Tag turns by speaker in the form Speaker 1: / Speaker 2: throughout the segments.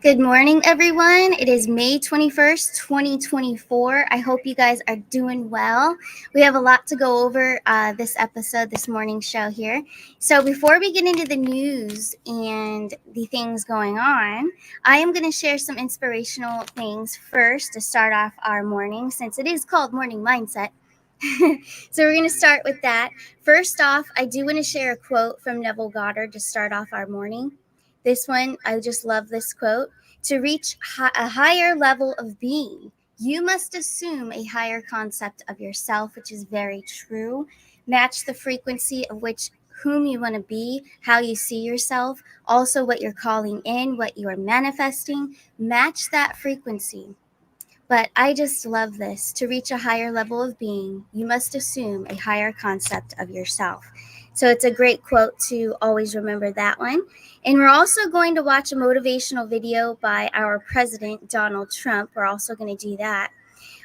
Speaker 1: Good morning, everyone. It is May 21st, 2024. I hope you guys are doing well. We have a lot to go over this episode, this morning show here. So before we get into the news and the things going on, I am going to share some inspirational things first to start off our morning, since it is called Morning Mindset. So we're going to start with that. First off, I do want to share a quote from Neville Goddard to start off our morning. This one, I just love this quote. To reach a higher level of being, you must assume a higher concept of yourself, which is very true. Match the frequency of whom you want to be, how you see yourself, also what you're calling in, what you are manifesting. Match that frequency. But I just love this. To reach a higher level of being, you must assume a higher concept of yourself. So it's a great quote to always remember that one. And we're also going to watch a motivational video by our president, Donald Trump. We're also going to do that.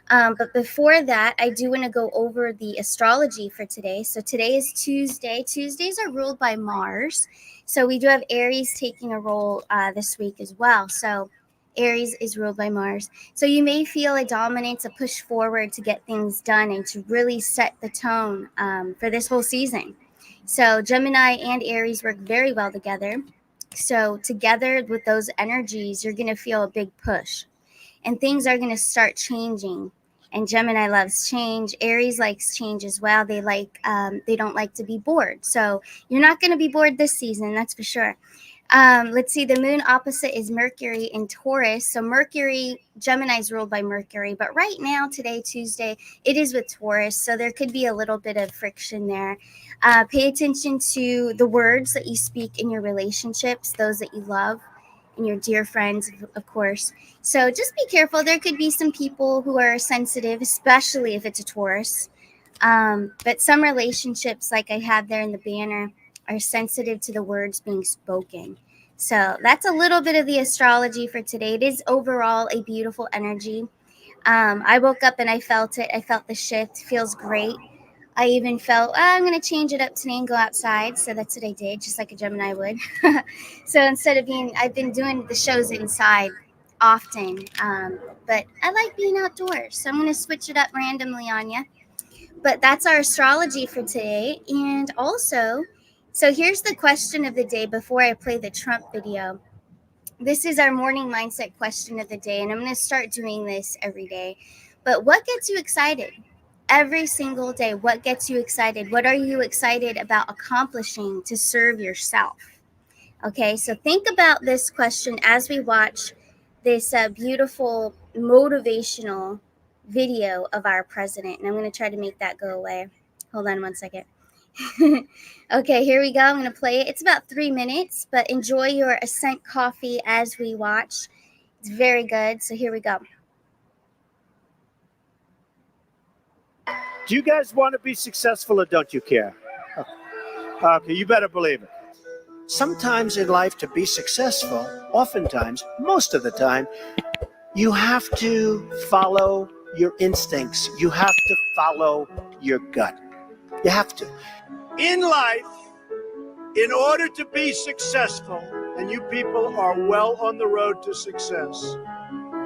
Speaker 1: But before that, I do want to go over the astrology for today. So today is Tuesday. Tuesdays are ruled by Mars. So we do have Aries taking a role this week as well. So Aries is ruled by Mars. So you may feel a dominance, a push forward to get things done and to really set the tone for this whole season. So Gemini and Aries work very well together. So together with those energies, you're going to feel a big push. And things are going to start changing. And Gemini loves change. Aries likes change as well. They don't like to be bored. So you're not going to be bored this season, that's for sure. Let's see, the moon opposite is Mercury in Taurus. So Mercury, Gemini is ruled by Mercury, but right now, today, Tuesday, it is with Taurus. So there could be a little bit of friction there. Pay attention to the words that you speak in your relationships, those that you love, and your dear friends, of course. So just be careful. There could be some people who are sensitive, especially if it's a Taurus. But some relationships, like I have there in the banner, are sensitive to the words being spoken. So that's a little bit of the astrology for today. It is overall a beautiful energy. I woke up and I felt it. I felt the shift. Feels great. I even felt, I'm going to change it up today and go outside. So that's what I did, just like a Gemini would. So I've been doing the shows inside often. But I like being outdoors. So I'm going to switch it up randomly on you. But that's our astrology for today. And also, so here's the question of the day before I play the Trump video. This is our morning mindset question of the day, and I'm going to start doing this every day. But what gets you excited? Every single day, what gets you excited? What are you excited about accomplishing to serve yourself? Okay, so think about this question as we watch this beautiful motivational video of our president. And I'm going to try to make that go away. Hold on one second. Okay, here we go. I'm going to play it. It's about 3 minutes, but enjoy your Ascent coffee as we watch. It's very good. So here we go.
Speaker 2: Do you guys want to be successful or don't you care? Okay, you better believe it. Sometimes in life, to be successful, oftentimes, most of the time, you have to follow your instincts. You have to follow your gut. You have to. In life, in order to be successful, and you people are well on the road to success,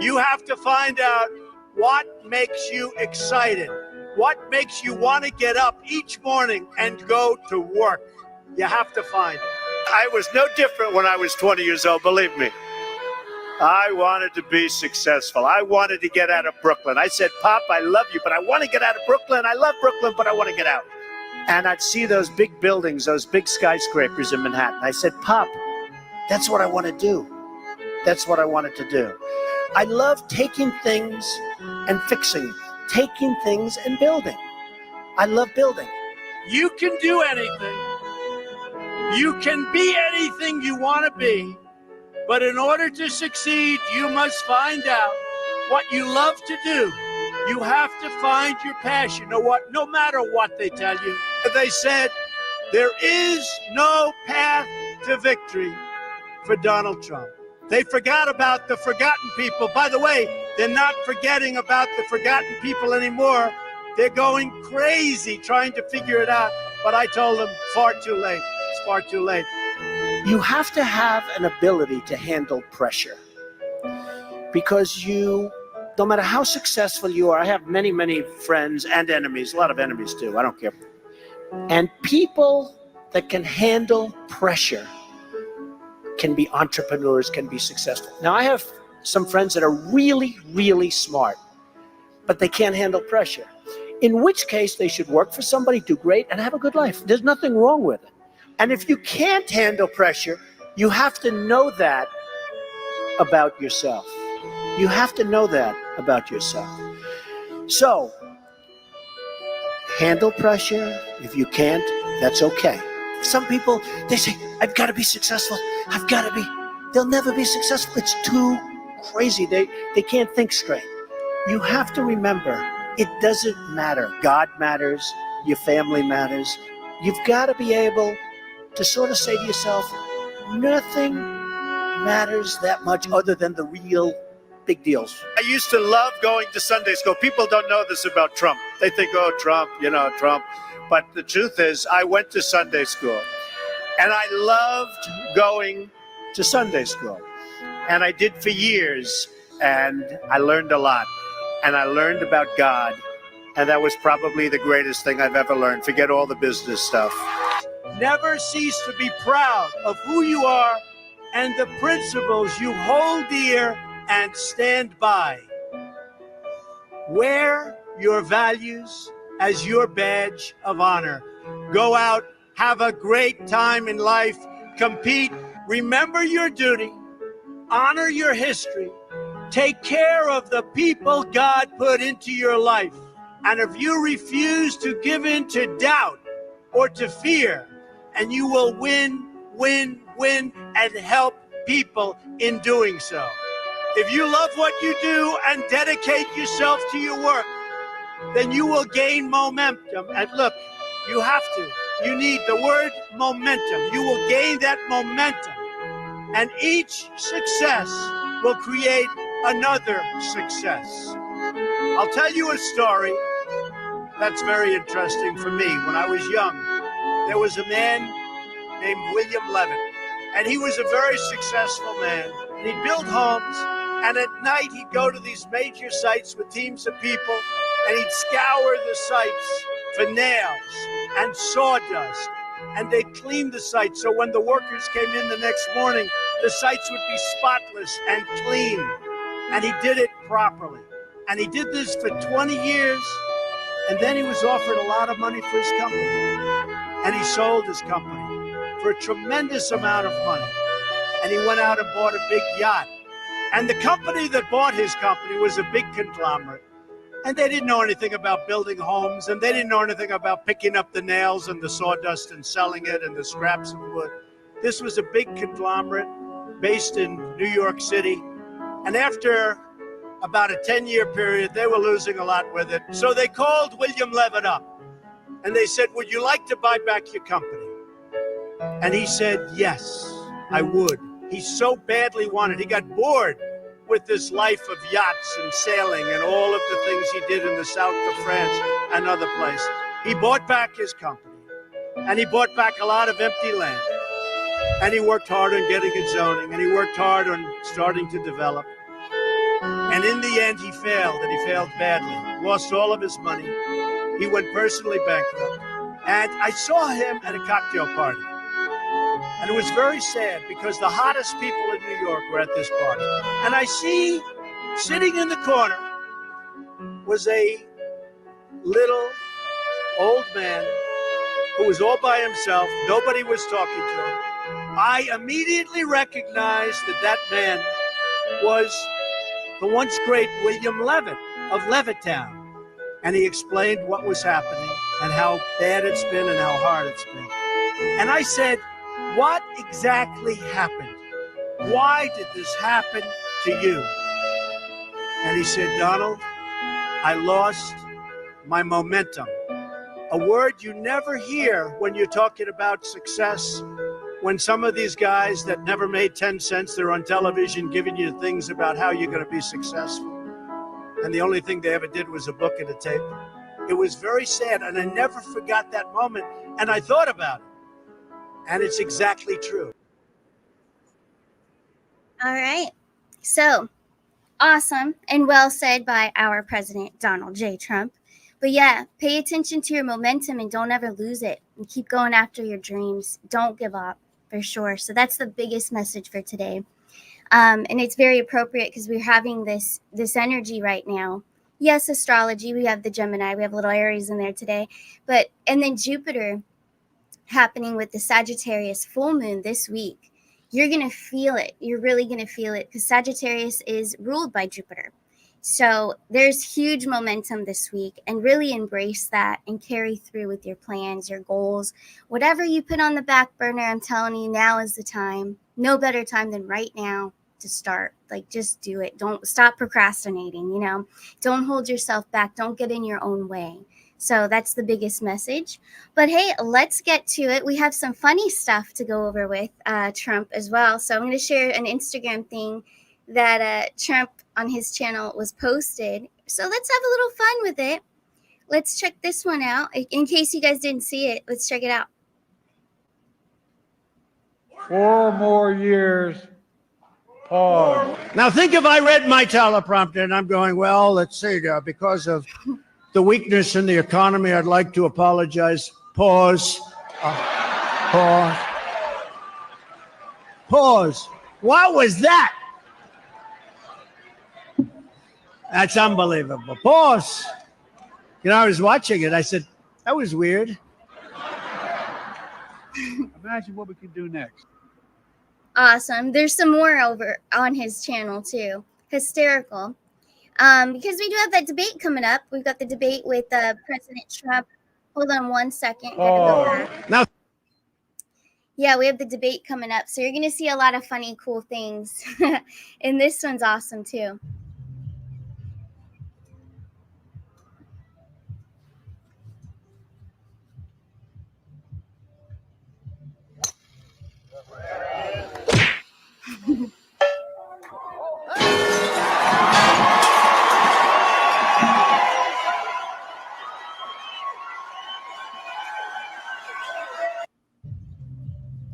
Speaker 2: you have to find out what makes you excited, what makes you want to get up each morning and go to work. You have to find it. I was no different when I was 20 years old, believe me. I wanted to be successful. I wanted to get out of Brooklyn. I said, Pop, I love you, but I want to get out of Brooklyn. I love Brooklyn, but I want to get out. And I'd see those big buildings, those big skyscrapers in Manhattan. I said, Pop, that's what I want to do. That's what I wanted to do. I love taking things and fixing, taking things and building. I love building. You can do anything. You can be anything you want to be. But in order to succeed, you must find out what you love to do. You have to find your passion, no matter what they tell you. They said, there is no path to victory for Donald Trump. They forgot about the forgotten people. By the way, they're not forgetting about the forgotten people anymore. They're going crazy trying to figure it out. But I told them, far too late. It's far too late. You have to have an ability to handle pressure. because no matter how successful you are, I have many, many friends and enemies, a lot of enemies too, I don't care. And people that can handle pressure can be entrepreneurs, can be successful. Now, I have some friends that are really, really smart, but they can't handle pressure. In which case, they should work for somebody, do great, and have a good life. There's nothing wrong with it. And if you can't handle pressure, you have to know that about yourself. You have to know that about yourself. So, handle pressure. If you can't, that's okay. Some people, they say, I've got to be successful. I've got to be. They'll never be successful. It's too crazy. They can't think straight. You have to remember, it doesn't matter. God matters. Your family matters. You've got to be able to sort of say to yourself, nothing matters that much other than the real big deals. I used to love going to Sunday school. People don't know this about Trump. They think, oh, Trump, Trump. But the truth is, I went to Sunday school, and I loved going to Sunday school. And I did for years, and I learned a lot. And I learned about God, and that was probably the greatest thing I've ever learned. Forget all the business stuff. Never cease to be proud of who you are and the principles you hold dear and stand by. Wear your values as your badge of honor. Go out, have a great time in life, compete, remember your duty, honor your history, take care of the people God put into your life. And if you refuse to give in to doubt or to fear, and you will win, and help people in doing so. If you love what you do and dedicate yourself to your work, then you will gain momentum. And look, you have to. You need the word momentum. You will gain that momentum. And each success will create another success. I'll tell you a story that's very interesting for me. When I was young, there was a man named William Levitt, and he was a very successful man. And he'd build homes, and at night he'd go to these major sites with teams of people, and he'd scour the sites for nails and sawdust, and they'd clean the site so when the workers came in the next morning, the sites would be spotless and clean. And he did it properly. And he did this for 20 years, and then he was offered a lot of money for his company. And he sold his company for a tremendous amount of money. And he went out and bought a big yacht. And the company that bought his company was a big conglomerate. And they didn't know anything about building homes, and they didn't know anything about picking up the nails and the sawdust and selling it and the scraps of wood. This was a big conglomerate based in New York City. And after about a 10-year period, they were losing a lot with it. So they called William Levitt up, and they said, would you like to buy back your company? And he said, yes, I would. He so badly wanted. He got bored with this life of yachts and sailing and all of the things he did in the south of France and other places. He bought back his company, and he bought back a lot of empty land. And he worked hard on getting it zoning, and he worked hard on starting to develop. And in the end, he failed, and he failed badly. Lost all of his money. He went personally bankrupt. And I saw him at a cocktail party. And it was very sad because the hottest people in New York were at this party. And I see, sitting in the corner, was a little old man who was all by himself. Nobody was talking to him. I immediately recognized that that man was the once great William Levitt of Levittown. And he explained what was happening and how bad it's been and how hard it's been. And I said, what exactly happened? Why did this happen to you? And he said, Donald, I lost my momentum. A word you never hear when you're talking about success. When some of these guys that never made 10 cents, they're on television giving you things about how you're going to be successful. And the only thing they ever did was a book and a tape. It was very sad, and I never forgot that moment. And I thought about it. And it's exactly true.
Speaker 1: All right. So awesome and well said by our president, Donald J. Trump. But yeah, pay attention to your momentum and don't ever lose it. And keep going after your dreams. Don't give up, for sure. So that's the biggest message for today. And it's very appropriate because we're having this energy right now. Yes, astrology. We have the Gemini. We have a little Aries in there today. And then Jupiter happening with the Sagittarius full moon this week. You're going to feel it. You're really going to feel it because Sagittarius is ruled by Jupiter. So there's huge momentum this week, and really embrace that and carry through with your plans, your goals, whatever you put on the back burner. I'm telling you, now is the time. No better time than right now to start. Like, just do it. Don't stop procrastinating, Don't hold yourself back. Don't get in your own way. So that's the biggest message. But hey, let's get to it. We have some funny stuff to go over with Trump as well. So I'm going to share an Instagram thing that Trump on his channel was posted. So let's have a little fun with it. Let's check this one out. In case you guys didn't see it, let's check it out.
Speaker 3: 4 more years. Pause.
Speaker 2: Now think if I read my teleprompter and I'm going, well, let's see, because of the weakness in the economy, I'd like to apologize. Pause. Pause. Pause. What was that? That's unbelievable. Pause. I was watching it. I said, that was weird.
Speaker 3: Imagine what we can do next.
Speaker 1: Awesome. There's some more over on his channel too. Hysterical. Because we do have that debate coming up. We've got the debate with President Trump. Hold on one second. Gotta go back.
Speaker 2: Now,
Speaker 1: yeah, we have the debate coming up. So you're going to see a lot of funny, cool things. And this one's awesome too.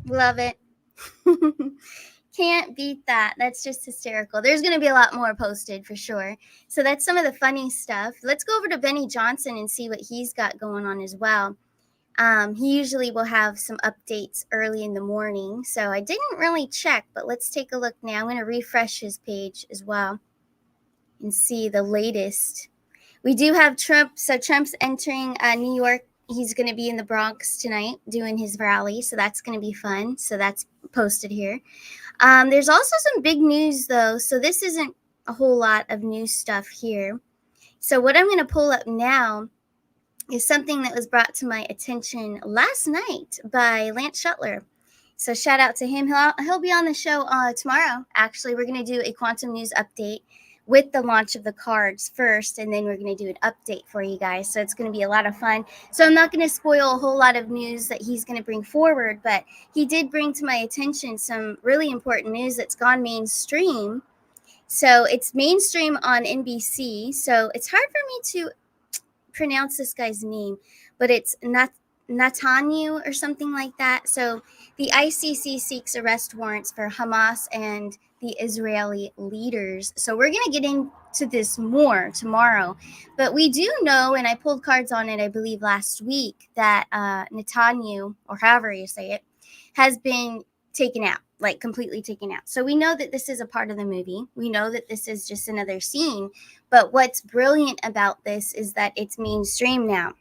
Speaker 1: Love it. Can't beat that. That's just hysterical. There's going to be a lot more posted for sure. So that's some of the funny stuff. Let's go over to Benny Johnson and see what he's got going on as well. He usually will have some updates early in the morning. So I didn't really check, but let's take a look now. I'm going to refresh his page as well and see the latest. We do have Trump. So Trump's entering New York. He's going to be in the Bronx tonight doing his rally. So that's going to be fun. So that's posted here. There's also some big news, though. So this isn't a whole lot of new stuff here. So what I'm going to pull up now is something that was brought to my attention last night by Lance So shout out to him. He'll be on the show tomorrow. Actually, we're going to do a quantum news update with the launch of the cards first, and then we're going to do an update for you guys. So it's going to be a lot of fun. So I'm not going to spoil a whole lot of news that he's going to bring forward, but he did bring to my attention some really important news that's gone mainstream. So it's mainstream on NBC. So it's hard for me to pronounce this guy's name, but it's Netanyahu or something like that. So the ICC seeks arrest warrants for Hamas and the Israeli leaders. So we're going to get into this more tomorrow. But we do know, and I pulled cards on it, I believe, last week, that Netanyahu, or however you say it, has been taken out, like completely taken out. So we know that this is a part of the movie. We know that this is just another scene. But what's brilliant about this is that it's mainstream now.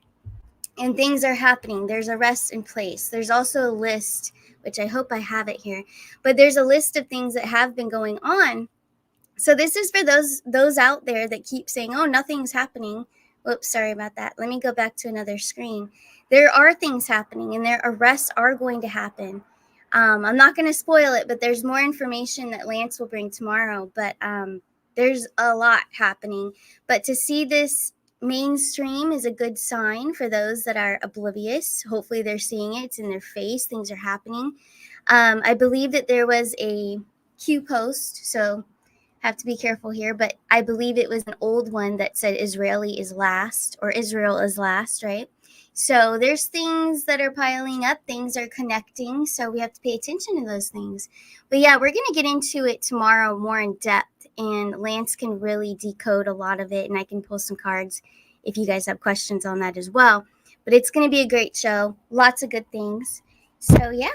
Speaker 1: And things are happening. There's arrests in place. There's also a list, which I hope I have it here, but there's a list of things that have been going on. So this is for those out there that keep saying, oh, nothing's happening. Whoops, sorry about that. Let me go back to another screen. There are things happening, and their arrests are going to happen. I'm not going to spoil it, but there's more information that Lance will bring tomorrow. But there's a lot happening. But to see this mainstream is a good sign for those that are oblivious. Hopefully they're seeing it. It's in their face. Things are happening. I believe that there was a Q post, so have to be careful here, but I believe it was an old one that said Israeli is last, or Israel is last, right? So there's things that are piling up. Things are connecting, so we have to pay attention to those things. But yeah, we're going to get into it tomorrow more in depth and Lance can really decode a lot of it, and I can pull some cards if you guys have questions on that as well. But it's going to be a great show. Lots of good things. So, yeah,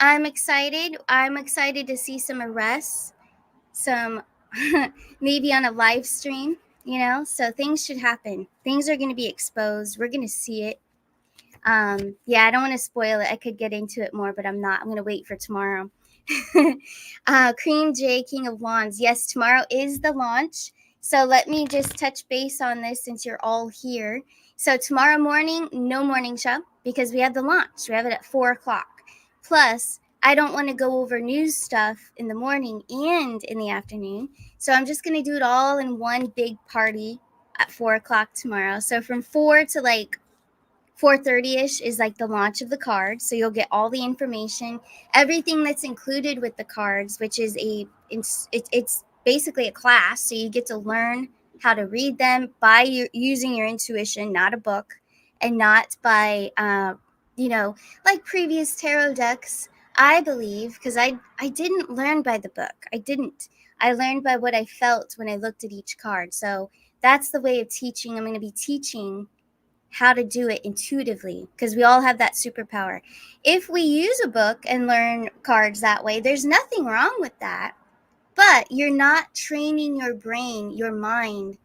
Speaker 1: I'm excited. I'm excited to see some arrests, some maybe on a live stream, so things should happen. Things are going to be exposed. We're going to see it. Yeah, I don't want to spoil it. I could get into it more, but I'm not. I'm going to wait for tomorrow. Cream J, King of Wands. Yes, tomorrow is the launch. So let me just touch base on this since you're all here. So tomorrow morning, no morning show because we have the launch. We have it at 4 o'clock. Plus, I don't want to go over news stuff in the morning and in the afternoon. So I'm just going to do it all in one big party at 4 o'clock tomorrow. So from 4 to like 4:30ish is like the launch of the cards. So you'll get all the information, everything that's included with the cards, which is it's basically a class. So you get to learn how to read them by using your intuition, not a book, and not by like previous tarot decks. I believe because I didn't learn by the book. I learned by what I felt when I looked at each card. So that's the way of teaching. I'm going to be teaching how to do it intuitively because we all have that superpower. If we use a book and learn cards that way, there's nothing wrong with that. But you're not training your brain, your mind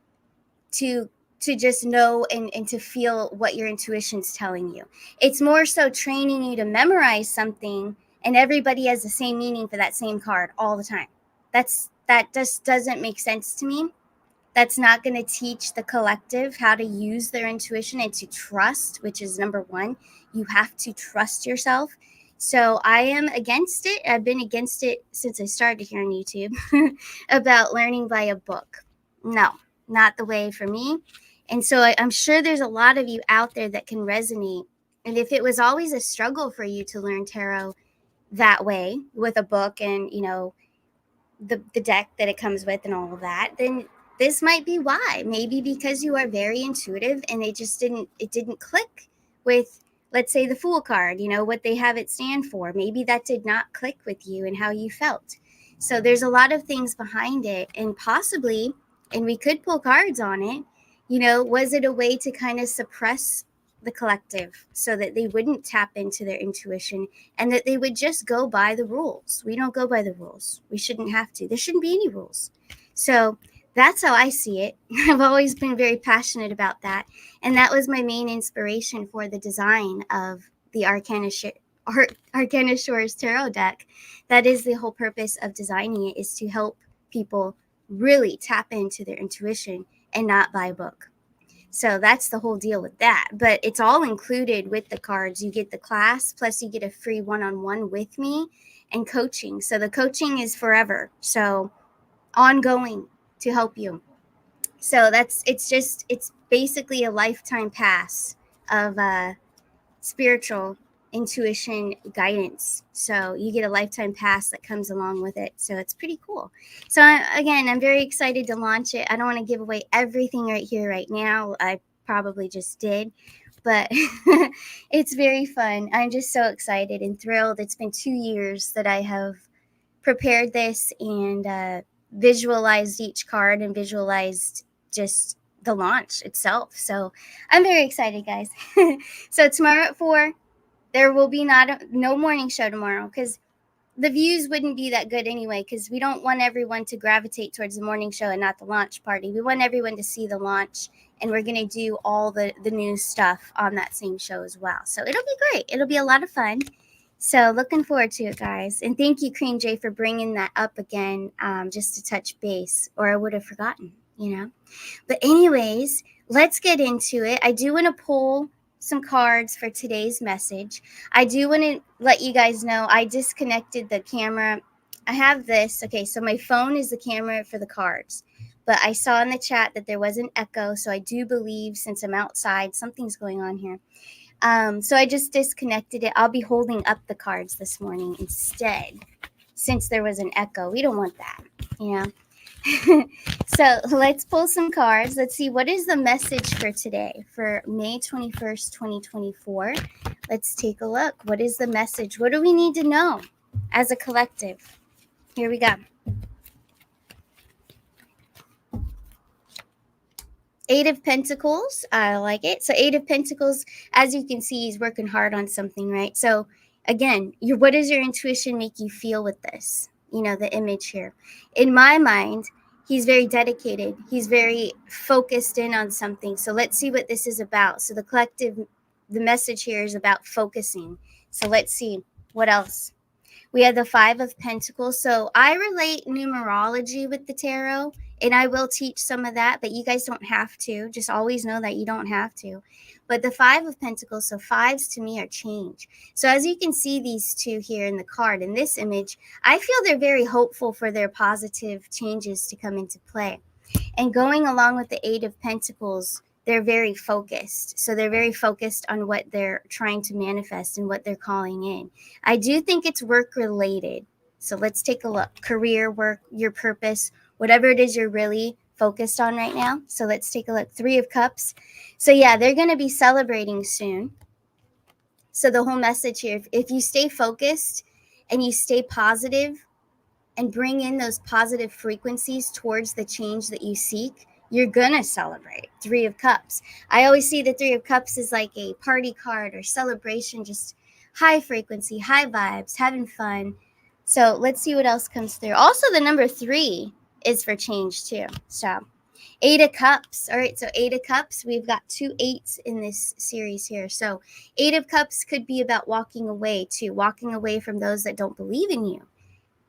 Speaker 1: to just know and to feel what your intuition's telling you. It's more so training you to memorize something and everybody has the same meaning for that same card all the time. That just doesn't make sense to me. That's not going to teach the collective how to use their intuition and to trust, which is number one. You have to trust yourself. So I am against it. I've been against it since I started here on YouTube about learning by a book. No, not the way for me. And so I'm sure there's a lot of you out there that can resonate. And if it was always a struggle for you to learn tarot that way with a book and, the deck that it comes with and all of that, then this might be why. Maybe because you are very intuitive and it didn't click with, let's say, the Fool card, what they have it stand for. Maybe that did not click with you and how you felt. So there's a lot of things behind it, and possibly, and we could pull cards on it, was it a way to kind of suppress the collective so that they wouldn't tap into their intuition and that they would just go by the rules? We don't go by the rules. We shouldn't have to. There shouldn't be any rules. So that's how I see it. I've always been very passionate about that. And that was my main inspiration for the design of the Arcana Shores Tarot deck. That is the whole purpose of designing it, is to help people really tap into their intuition and not buy a book. So that's the whole deal with that. But it's all included with the cards. You get the class, plus you get a free one-on-one with me and coaching. So the coaching is forever. So ongoing to help you. So it's basically a lifetime pass of spiritual intuition guidance. So you get a lifetime pass that comes along with it. So it's pretty cool. So I'm very excited to launch it. I don't want to give away everything right here, right now. I probably just did, but it's very fun. I'm just so excited and thrilled. It's been 2 years that I have prepared this and visualized each card and visualized just the launch itself. So I'm very excited, guys. So tomorrow at 4, there will be no morning show tomorrow because the views wouldn't be that good anyway, because we don't want everyone to gravitate towards the morning show and not the launch party. We want everyone to see the launch, and we're going to do all the new stuff on that same show as well. So it'll be great. It'll be a lot of fun. So looking forward to it, guys. And thank you, Cream J, for bringing that up again, just to touch base, or I would have forgotten, But anyways, let's get into it. I do want to pull some cards for today's message. I do want to let you guys know I disconnected the camera. I have this. Okay, so my phone is the camera for the cards. But I saw in the chat that there was an echo, so I do believe, since I'm outside, something's going on here. So I just disconnected it. I'll be holding up the cards this morning instead, since there was an echo. We don't want that, So let's pull some cards. Let's see, what is the message for today, for May 21st, 2024? Let's take a look. What is the message? What do we need to know as a collective? Here we go. Eight of Pentacles. I like it. So Eight of Pentacles, as you can see, he's working hard on something, right? So again, what does your intuition make you feel with this? You know, the image here. In my mind, he's very dedicated. He's very focused in on something. So let's see what this is about. So the collective, the message here is about focusing. So let's see what else. We have the Five of Pentacles. So I relate numerology with the tarot, and I will teach some of that, but you guys don't have to. Just always know that you don't have to. But the Five of Pentacles, so fives to me are change. So as you can see these two here in the card, in this image, I feel they're very hopeful for their positive changes to come into play. And going along with the Eight of Pentacles, they're very focused. So they're very focused on what they're trying to manifest and what they're calling in. I do think it's work related. So let's take a look. Career, work, your purpose, whatever it is you're really focused on right now. So let's take a look. Three of Cups. So yeah, they're going to be celebrating soon. So the whole message here, if you stay focused and you stay positive and bring in those positive frequencies towards the change that you seek, you're gonna celebrate. Three of Cups. I always see the Three of Cups as like a party card or celebration, just high frequency, high vibes, having fun. So let's see what else comes through. Also, the number 3 is for change too. So Eight of Cups. All right, so Eight of Cups. We've got 2 8s in this series here. So Eight of Cups could be about walking away too, walking away from those that don't believe in you,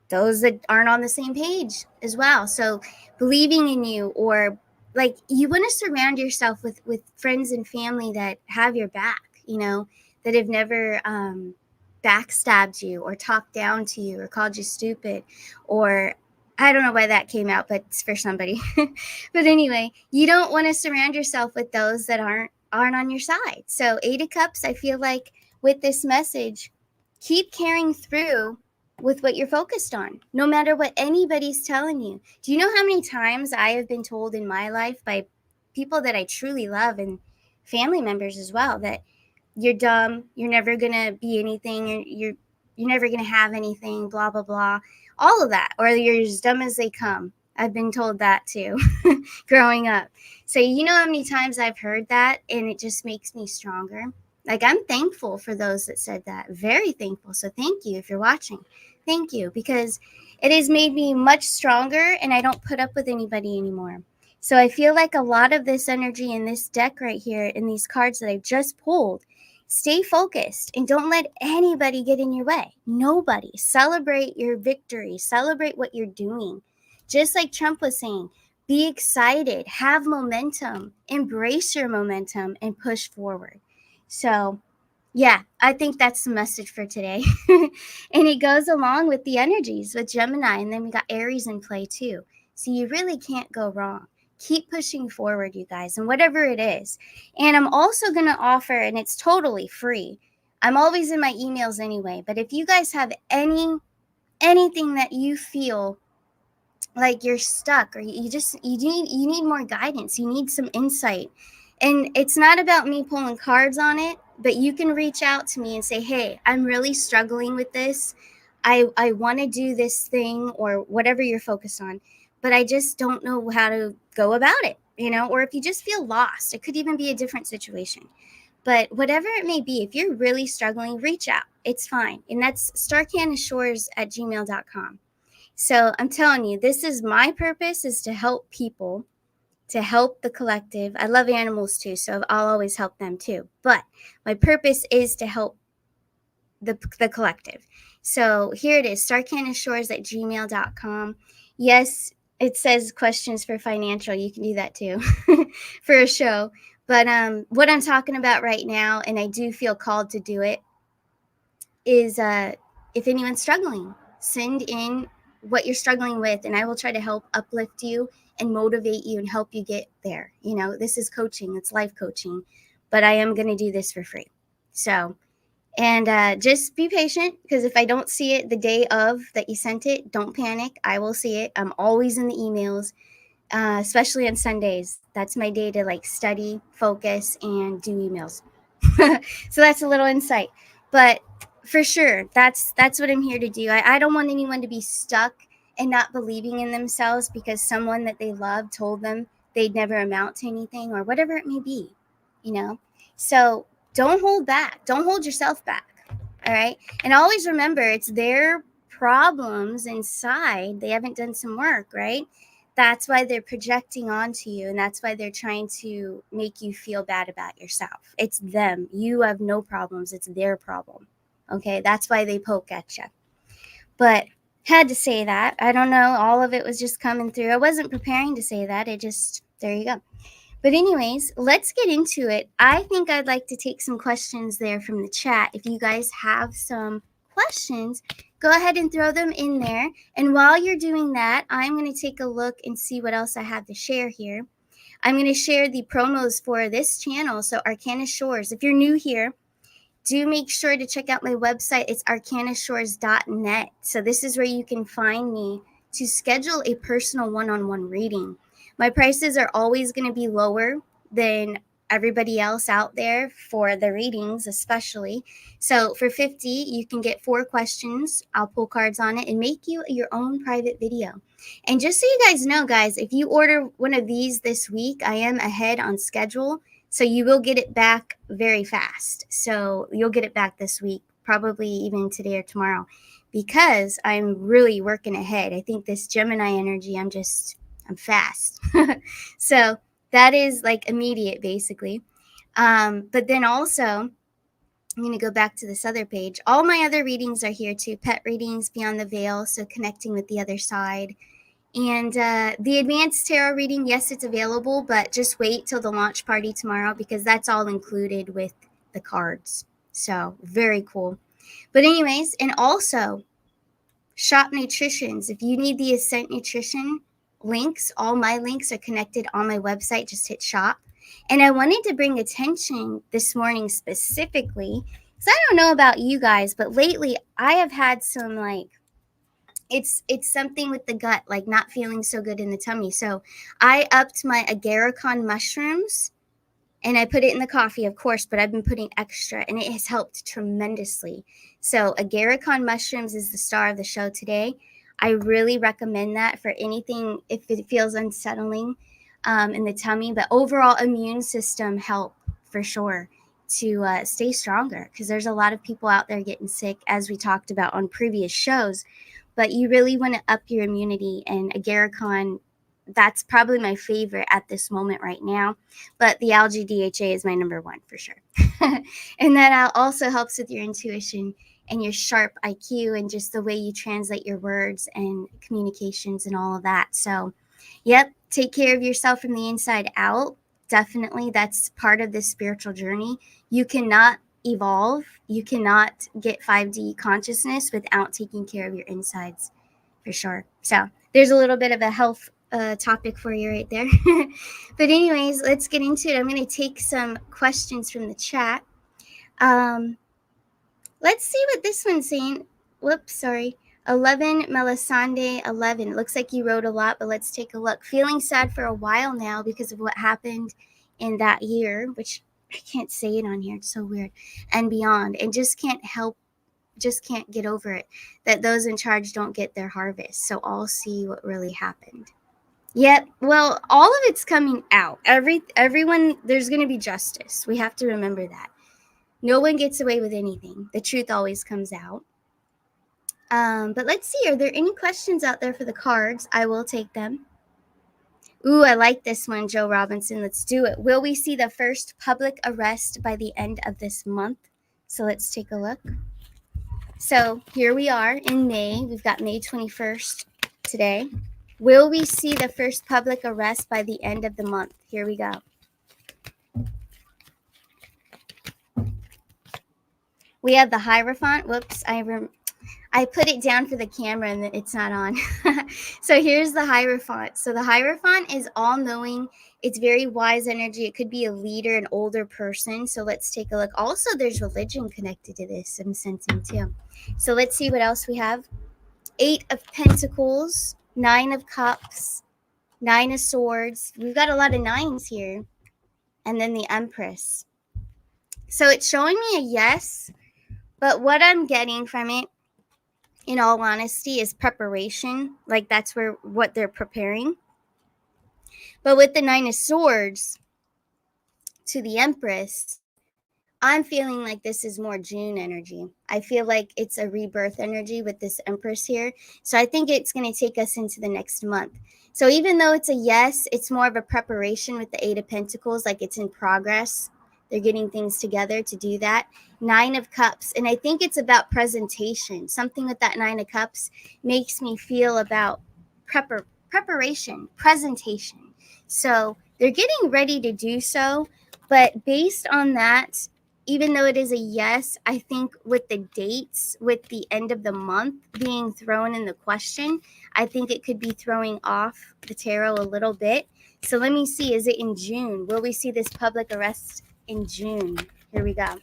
Speaker 1: those that aren't on the same page as well. So believing in you, or like you want to surround yourself with friends and family that have your back, you know, that have never backstabbed you or talked down to you or called you stupid, or I don't know why that came out, but it's for somebody. But anyway, you don't want to surround yourself with those that aren't on your side. So Eight of Cups, I feel like with this message, keep carrying through with what you're focused on, no matter what anybody's telling you. Do you know how many times I have been told in my life by people that I truly love and family members as well that you're dumb, you're never gonna be anything, you're never gonna have anything, blah blah blah, all of that, or you're as dumb as they come. I've been told that too, growing up. So you know how many times I've heard that, and it just makes me stronger. Like, I'm thankful for those that said that, very thankful. So thank you if you're watching. Thank you, because it has made me much stronger, and I don't put up with anybody anymore. So I feel like a lot of this energy in this deck right here, in these cards that I just pulled, stay focused and don't let anybody get in your way. Nobody. Celebrate your victory. Celebrate what you're doing. Just like Trump was saying, be excited, have momentum, embrace your momentum, and push forward. So yeah, I think that's the message for today. And it goes along with the energies with Gemini, and then we got Aries in play too. So you really can't go wrong. Keep pushing forward, you guys, and whatever it is. And I'm also going to offer, and it's totally free. I'm always in my emails anyway, but if you guys have anything that you feel like you're stuck, or you need more guidance, you need some insight, and it's not about me pulling cards on it, but you can reach out to me and say, hey, I'm really struggling with this. I want to do this thing, or whatever you're focused on, but I just don't know how to go about it, you know. Or if you just feel lost, it could even be a different situation. But whatever it may be, if you're really struggling, reach out. It's fine. And that's starcanashores@gmail.com. So I'm telling you, this is my purpose, is to help people, to help the collective. I love animals too, so I'll always help them too. But my purpose is to help the collective. So here it is, starcanashores@gmail.com. Yes, it says questions for financial. You can do that too for a show. But what I'm talking about right now, and I do feel called to do it, is if anyone's struggling, send in what you're struggling with, and I will try to help uplift you and motivate you and help you get there. You know, this is coaching, it's life coaching, but I am going to do this for free. So, and just be patient, because if I don't see it the day of that you sent it, don't panic. I will see it. I'm always in the emails, especially on Sundays. That's my day to like study, focus, and do emails. So that's a little insight. But for sure, that's what I'm here to do. I don't want anyone to be stuck and not believing in themselves because someone that they love told them they'd never amount to anything or whatever it may be, So don't hold back. Don't hold yourself back. All right. And always remember, it's their problems inside. They haven't done some work, right? That's why they're projecting onto you. And that's why they're trying to make you feel bad about yourself. It's them. You have no problems. It's their problem. Okay. That's why they poke at you. But had to say that. I don't know. All of it was just coming through. I wasn't preparing to say that. There you go. But anyways, let's get into it. I think I'd like to take some questions there from the chat. If you guys have some questions, go ahead and throw them in there. And while you're doing that, I'm going to take a look and see what else I have to share here. I'm going to share the promos for this channel. So Arcana Shores, if you're new here, do make sure to check out my website. It's arcanashores.net. So this is where you can find me to schedule a personal one-on-one reading. My prices are always going to be lower than everybody else out there for the readings, especially. So for $50, you can get 4 questions. I'll pull cards on it and make you your own private video. And just so you guys know, guys, if you order one of these this week, I am ahead on schedule. So you will get it back very fast. So you'll get it back this week, probably even today or tomorrow, because I'm really working ahead. I think this Gemini energy, I'm fast. So that is like immediate, basically. But then also, I'm going to go back to this other page. All my other readings are here too. Pet readings, Beyond the Veil, so connecting with the other side. And the advanced tarot reading, yes, it's available, but just wait till the launch party tomorrow because that's all included with the cards. So very cool. But anyways, and also Shop Nutritions. If you need the Ascent Nutrition links, all my links are connected on my website. Just hit shop. And I wanted to bring attention this morning specifically because I don't know about you guys, but lately I have had some it's something with the gut, like not feeling so good in the tummy. So I upped my agarikon mushrooms and I put it in the coffee, of course, but I've been putting extra and it has helped tremendously. So agarikon mushrooms is the star of the show today. I really recommend that for anything if it feels unsettling in the tummy, but overall immune system help for sure to stay stronger because there's a lot of people out there getting sick, as we talked about on previous shows. But you really want to up your immunity, and agarikon, that's probably my favorite at this moment right now. But the algae DHA is my number one for sure. And that also helps with your intuition and your sharp IQ and just the way you translate your words and communications and all of that. So, yep, take care of yourself from the inside out. Definitely, that's part of this spiritual journey. You cannot evolve. You cannot get 5D consciousness without taking care of your insides, for sure. So there's a little bit of a health topic for you right there. But anyways, let's get into it. I'm going to take some questions from the chat. Let's see what this one's saying. Whoops, sorry. 11 Melisande 11. It looks like you wrote a lot, but let's take a look. Feeling sad for a while now because of what happened in that year, which I can't say it on here. It's so weird. And beyond. And just can't get over it that those in charge don't get their harvest. So I'll see what really happened. Yep. Well, all of it's coming out. Everyone, there's going to be justice. We have to remember that. No one gets away with anything. The truth always comes out. But let's see. Are there any questions out there for the cards? I will take them. Ooh, I like this one, Joe Robinson. Let's do it. Will we see the first public arrest by the end of this month? So let's take a look. So here we are in May. We've got May 21st today. Will we see the first public arrest by the end of the month? Here we go. We have the Hierophant. Whoops, I put it down for the camera and it's not on. So here's the Hierophant. So the Hierophant is all-knowing. It's very wise energy. It could be a leader, an older person. So let's take a look. Also, there's religion connected to this, I'm sensing too. So let's see what else we have. 8 of Pentacles, 9 of Cups, 9 of Swords. We've got a lot of 9s here. And then the Empress. So it's showing me a yes. But what I'm getting from it, in all honesty, is preparation. Like that's what they're preparing. But with the Nine of Swords to the Empress, I'm feeling like this is more June energy. I feel like it's a rebirth energy with this Empress here. So I think it's going to take us into the next month. So even though it's a yes, it's more of a preparation with the Eight of Pentacles, like it's in progress. They're getting things together to do that. Nine of Cups. And I think it's about presentation. Something with that Nine of Cups makes me feel about preparation, presentation. So they're getting ready to do so. But based on that, even though it is a yes, I think with the dates, with the end of the month being thrown in the question, I think it could be throwing off the tarot a little bit. So let me see, is it in June? Will we see this public arrest in June? Here we go.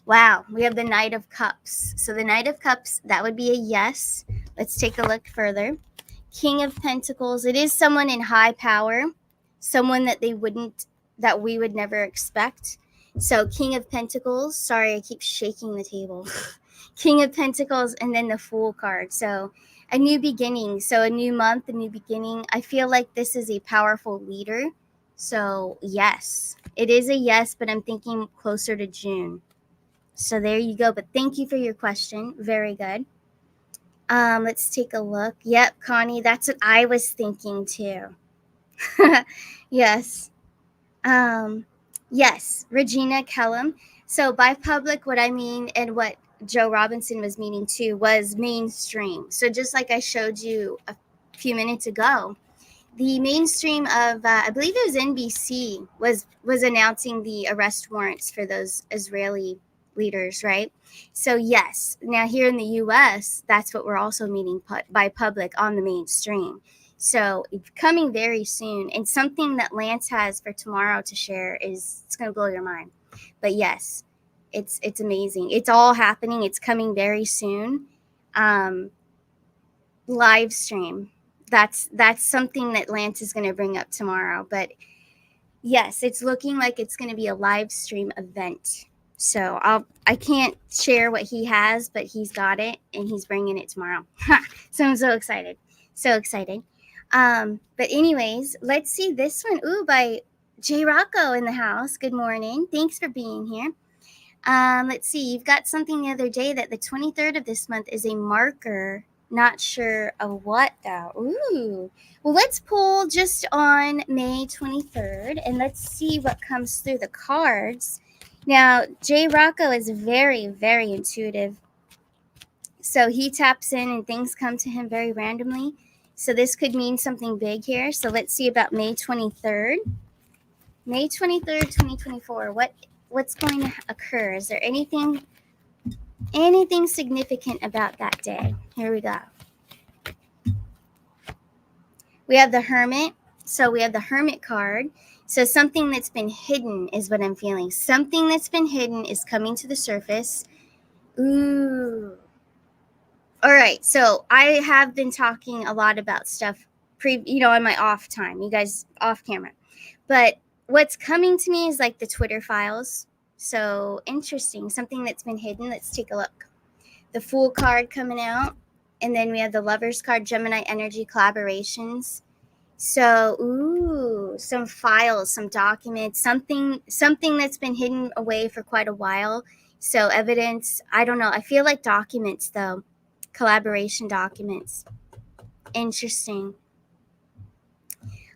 Speaker 1: Wow, we have the Knight of Cups. So the Knight of Cups, that would be a yes. Let's take a look further. King of Pentacles, it is someone in high power, someone that we would never expect. So King of Pentacles, sorry, I keep shaking the table. King of Pentacles, and then the Fool card. So a new beginning, so a new month, a new beginning. I feel like this is a powerful leader. So yes, it is a yes, but I'm thinking closer to June. So there you go. But thank you for your question. Very good. Let's take a look. Yep, Connie, that's what I was thinking too. Yes. Yes, Regina Kellum. So by public, what I mean and what Joe Robinson was meaning too was mainstream. So just like I showed you a few minutes ago, the mainstream of I believe it was NBC was announcing the arrest warrants for those Israeli leaders, right? So yes, now here in the U.S., that's what we're also meaning by public on the mainstream. So coming very soon, and something that Lance has for tomorrow to share it's going to blow your mind. But yes, it's amazing. It's all happening. It's coming very soon. Live stream. That's something that Lance is going to bring up tomorrow. But yes, it's looking like it's going to be a live stream event. So I can't share what he has, but he's got it and he's bringing it tomorrow. So I'm so excited. So excited. But anyways, let's see this one. Ooh, by J Rocco in the house. Good morning. Thanks for being here. Let's see. You've got something the other day that the 23rd of this month is a marker. Not sure of what though. Ooh. Well, let's pull just on May 23rd and let's see what comes through the cards. Now, J Rocco is very, very intuitive. So he taps in and things come to him very randomly. So this could mean something big here. So let's see about May 23rd. May 23rd, 2024. What's going to occur? Is there anything significant about that day? Here we go. We have the Hermit. So we have the Hermit card. So something that's been hidden is what I'm feeling. Something that's been hidden is coming to the surface. Ooh. All right. So I have been talking a lot about stuff on my off time, you guys off camera. But what's coming to me is like the Twitter files. So interesting. Something that's been hidden. Let's take a look. The Fool card coming out. And then we have the Lovers card, Gemini energy collaborations. So, ooh, some files, some documents, something that's been hidden away for quite a while. So evidence, I don't know. I feel like documents though. Collaboration documents. Interesting.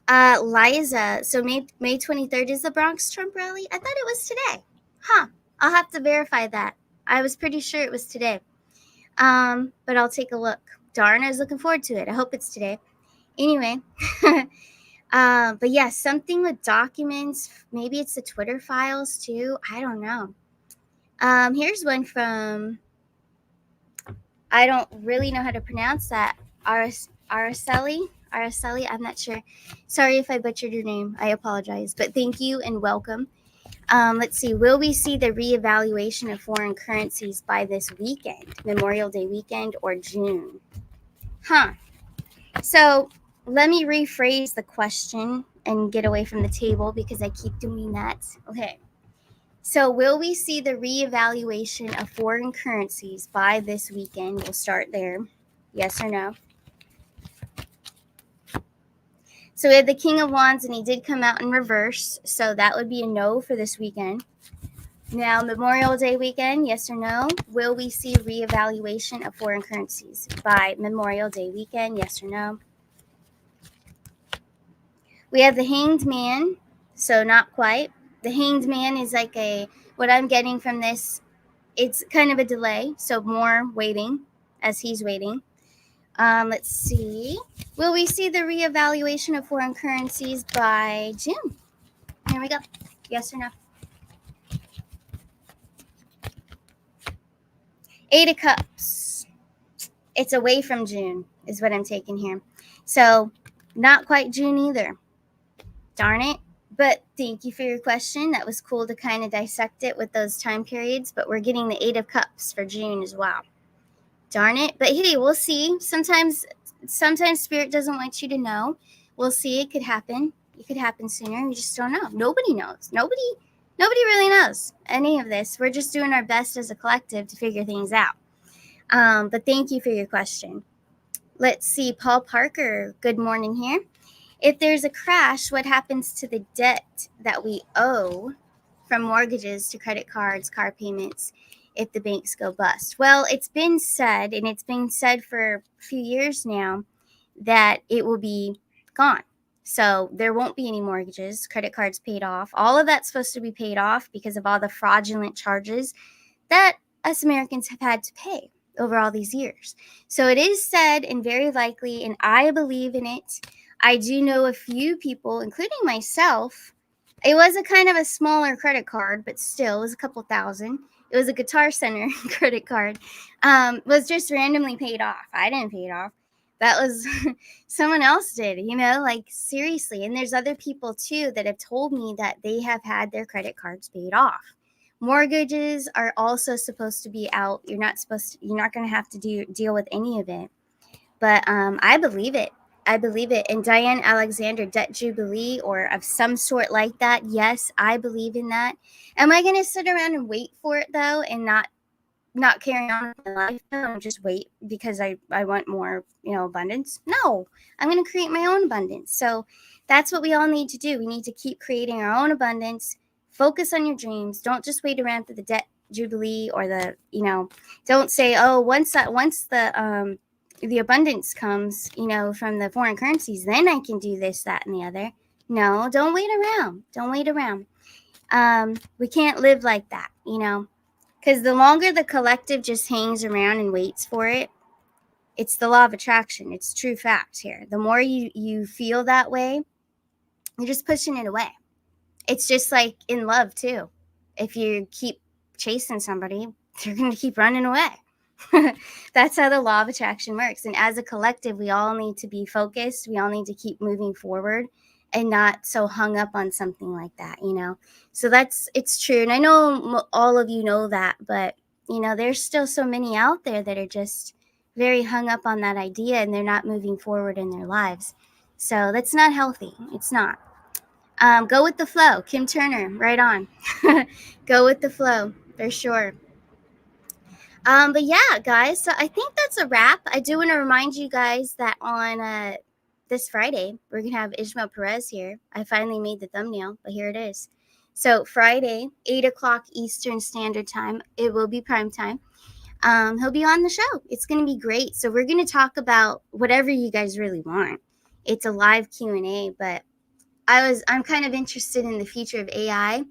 Speaker 1: Liza, so May 23rd is the Bronx Trump rally? I thought it was today. Huh. I'll have to verify that. I was pretty sure it was today. But I'll take a look. Darn, I was looking forward to it. I hope it's today. Anyway. But yeah, something with documents. Maybe it's the Twitter files too. I don't know. Here's one from, I don't really know how to pronounce that. Araceli, I'm not sure. Sorry if I butchered your name. I apologize. But thank you and welcome. Let's see. Will we see the reevaluation of foreign currencies by this weekend, Memorial Day weekend or June? Huh. So let me rephrase the question and get away from the table because I keep doing that. Okay. So will we see the reevaluation of foreign currencies by this weekend? We'll start there. Yes or no? So we have the King of Wands, and he did come out in reverse, so that would be a no for this weekend. Now, Memorial Day weekend, yes or no? Will we see reevaluation of foreign currencies by Memorial Day weekend, yes or no? We have the Hanged Man, so not quite. The Hanged Man is like what I'm getting from this, it's kind of a delay, so more waiting as he's waiting. Let's see. Will we see the reevaluation of foreign currencies by June? Here we go. Yes or no? 8 of Cups. It's away from June is what I'm taking here. So not quite June either. Darn it. But thank you for your question. That was cool to kind of dissect it with those time periods. But we're getting the 8 of Cups for June as well. Darn it. But hey, we'll see. Sometimes Spirit doesn't want you to know. We'll see. It could happen. It could happen sooner. We just don't know. Nobody knows. Nobody really knows any of this. We're just doing our best as a collective to figure things out. But thank you for your question. Let's see. Paul Parker, good morning here. If there's a crash, what happens to the debt that we owe from mortgages to credit cards, car payments, if the banks go bust? Well, it's been said, and it's been said for a few years now, that it will be gone. So there won't be any mortgages, credit cards paid off. All of that's supposed to be paid off because of all the fraudulent charges that us Americans have had to pay over all these years. So it is said, and very likely, and I believe in it. I do know a few people, including myself. It was a kind of a smaller credit card, but still, it was a couple thousand. It was a Guitar Center credit card. Was just randomly paid off. I didn't pay it off. That was someone else did, like seriously. And there's other people too that have told me that they have had their credit cards paid off. Mortgages are also supposed to be out. You're not going to have to deal with any of it. But I believe it. I believe it. And Diane Alexander, debt jubilee or of some sort like that. Yes, I believe in that. Am I going to sit around and wait for it though, and not carry on with my life and just wait because I want more, abundance? No, I'm going to create my own abundance. So that's what we all need to do. We need to keep creating our own abundance. Focus on your dreams. Don't just wait around for the debt jubilee or don't say, oh, once the abundance comes, from the foreign currencies, then I can do this, that, and the other. No, don't wait around. Don't wait around. We can't live like that, because the longer the collective just hangs around and waits for it, it's the law of attraction. It's true fact here. The more you feel that way, you're just pushing it away. It's just like in love too. If you keep chasing somebody, they're going to keep running away. That's how the law of attraction works. And as a collective, we all need to be focused. We all need to keep moving forward and not so hung up on something like that, So it's true. And I know all of you know that, but, there's still so many out there that are just very hung up on that idea and they're not moving forward in their lives. So that's not healthy. It's not. Go with the flow. Kim Turner, right on. Go with the flow for sure. But yeah, guys, so I think that's a wrap. I do want to remind you guys that on this Friday, we're going to have Ishmael Perez here. I finally made the thumbnail, but here it is. So Friday, 8 o'clock Eastern Standard Time. It will be prime time. He'll be on the show. It's going to be great. So we're going to talk about whatever you guys really want. It's a live Q&A, but I'm kind of interested in the future of AI.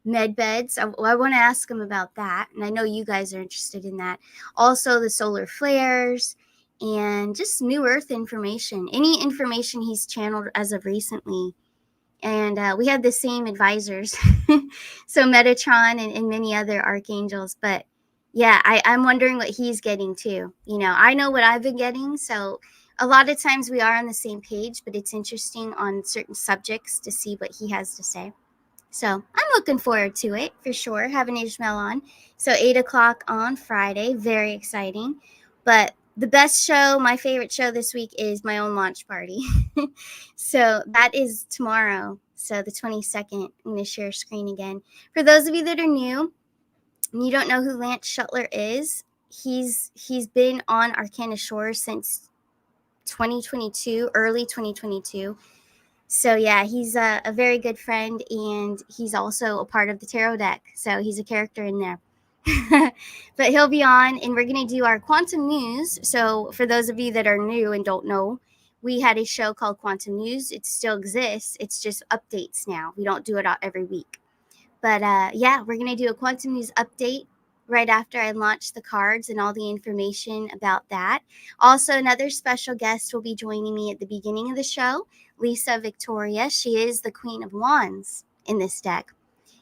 Speaker 1: Med beds. I want to ask him about that. And I know you guys are interested in that. Also the solar flares and just new earth information. Any information he's channeled as of recently. And we have the same advisors. So Metatron and many other archangels. But yeah, I'm wondering what he's getting too. I know what I've been getting. So a lot of times we are on the same page, but it's interesting on certain subjects to see what he has to say. So I'm looking forward to it for sure, having Ishmael on. So 8 o'clock on Friday, very exciting. But the best show, my favorite show this week is my own launch party. So that is tomorrow. So the 22nd, I'm going to share screen again. For those of you that are new and you don't know who Lance Schuttler is, he's been on Arcana Shores since 2022, early 2022. So yeah, he's a very good friend, and he's also a part of the tarot deck. So he's a character in there. But he'll be on, and we're going to do our quantum news. So for those of you that are new and don't know, we had a show called Quantum News. It still exists. It's just updates now. We don't do it out every week. But yeah, we're going to do a quantum news update right after I launch the cards and all the information about that. Also, another special guest will be joining me at the beginning of the show, Lisa Victoria. She is the Queen of Wands in this deck.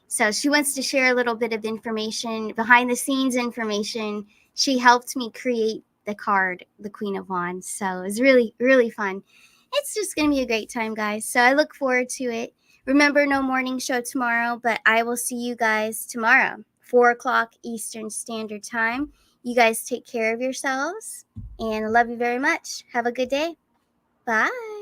Speaker 1: So she wants to share a little bit of information, behind the scenes information. She helped me create the card, the Queen of Wands. So it was really, really fun. It's just going to be a great time, guys. So I look forward to it. Remember, no morning show tomorrow, but I will see you guys tomorrow, 4 o'clock Eastern Standard Time. You guys take care of yourselves, and I love you very much. Have a good day. Bye.